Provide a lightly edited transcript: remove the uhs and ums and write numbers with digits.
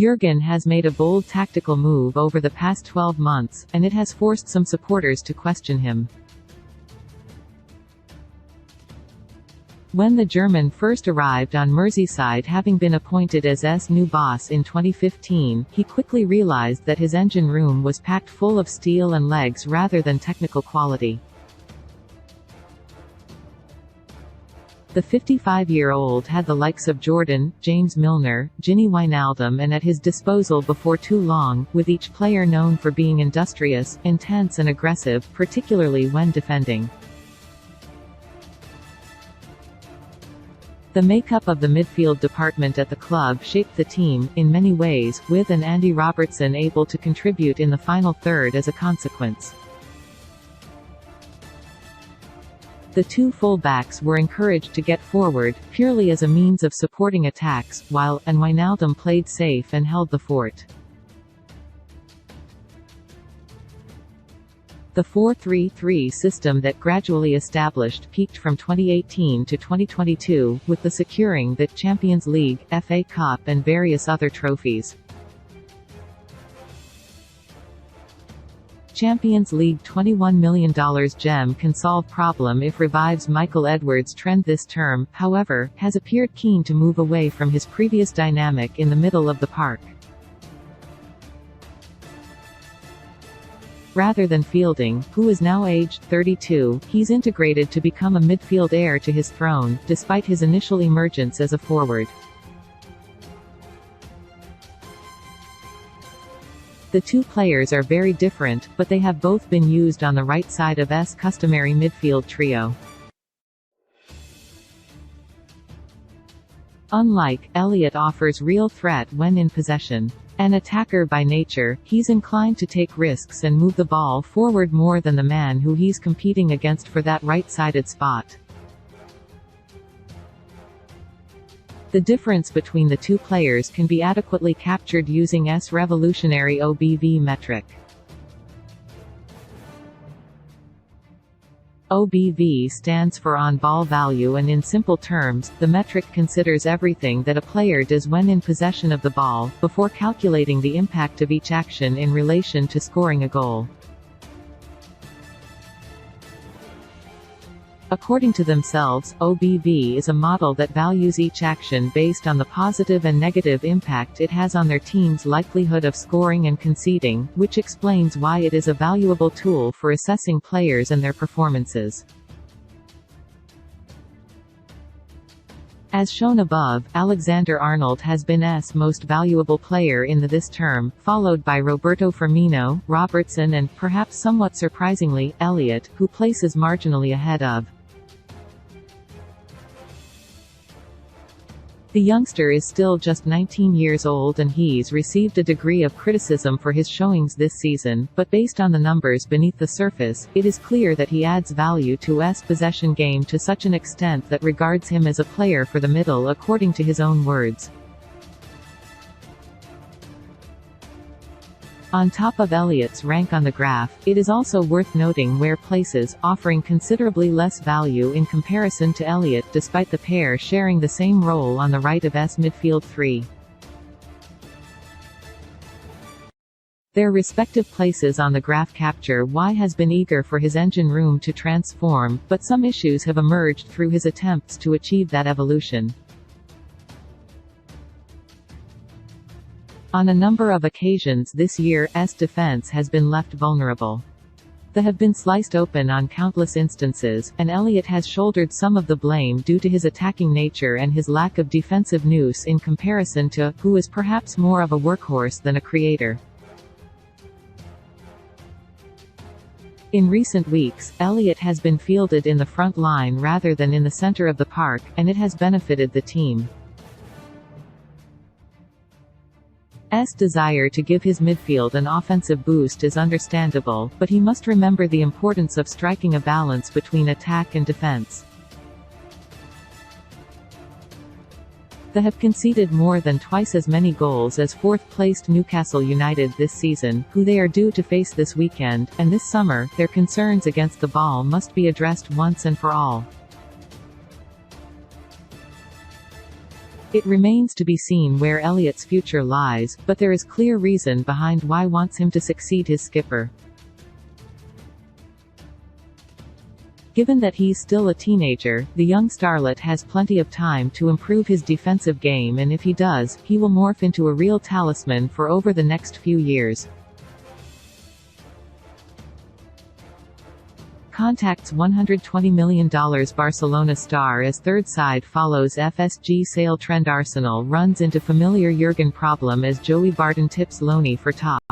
Jurgen has made a bold tactical move over the past 12 months, and it has forced some supporters to question him. When the German first arrived on Merseyside, having been appointed as S new boss in 2015, he quickly realised that his engine room was packed full of steel and legs rather than technical quality. The 55-year-old had the likes of Jordan, James Milner, Gini Wijnaldum and at his disposal before too long, with each player known for being industrious, intense and aggressive, particularly when defending. The makeup of the midfield department at the club shaped the team, in many ways, with an Andy Robertson able to contribute in the final third as a consequence. The two full-backs were encouraged to get forward, purely as a means of supporting attacks, while Wijnaldum played safe and held the fort. The 4-3-3 system that gradually established peaked from 2018 to 2022, with the securing the Champions League, FA Cup and various other trophies. Champions League $21 million gem can solve problem if revives. Michael Edwards' trend this term, however, has appeared keen to move away from his previous dynamic in the middle of the park. Rather than Fielding, who is now aged 32, he's integrated to become a midfield heir to his throne, despite his initial emergence as a forward. The two players are very different, but they have both been used on the right side of S customary midfield trio. Unlike Elliott, offers real threat when in possession. An attacker by nature, he's inclined to take risks and move the ball forward more than the man who he's competing against for that right-sided spot. The difference between the two players can be adequately captured using S revolutionary OBV metric. OBV stands for on-ball value, and in simple terms, the metric considers everything that a player does when in possession of the ball, before calculating the impact of each action in relation to scoring a goal. According to themselves, OBV is a model that values each action based on the positive and negative impact it has on their team's likelihood of scoring and conceding, which explains why it is a valuable tool for assessing players and their performances. As shown above, Alexander-Arnold has been S most valuable player in this term, followed by Roberto Firmino, Robertson and, perhaps somewhat surprisingly, Elliott, who places marginally ahead of. The youngster is still just 19 years old and he's received a degree of criticism for his showings this season, but based on the numbers beneath the surface, it is clear that he adds value to S possession game to such an extent that regards him as a player for the middle, according to his own words. On top of Elliott's rank on the graph, it is also worth noting where places, offering considerably less value in comparison to Elliott despite the pair sharing the same role on the right of S midfield 3. Their respective places on the graph capture why has been eager for his engine room to transform, but some issues have emerged through his attempts to achieve that evolution. On a number of occasions this year, S defense has been left vulnerable. They have been sliced open on countless instances, and Elliott has shouldered some of the blame due to his attacking nature and his lack of defensive nous in comparison to, who is perhaps more of a workhorse than a creator. In recent weeks, Elliott has been fielded in the front line rather than in the center of the park, and it has benefited the team. S desire to give his midfield an offensive boost is understandable, but he must remember the importance of striking a balance between attack and defense. They have conceded more than twice as many goals as fourth-placed Newcastle United this season, who they are due to face this weekend, and this summer, their concerns against the ball must be addressed once and for all. It remains to be seen where Elliott's future lies, but there is clear reason behind why wants him to succeed his skipper. Given that he's still a teenager, the young starlet has plenty of time to improve his defensive game, and if he does, he will morph into a real talisman for over the next few years. Contacts $120 million Barcelona star as third side follows FSG sale trend. Arsenal runs into familiar Jurgen problem as Joey Barton tips Loney for top.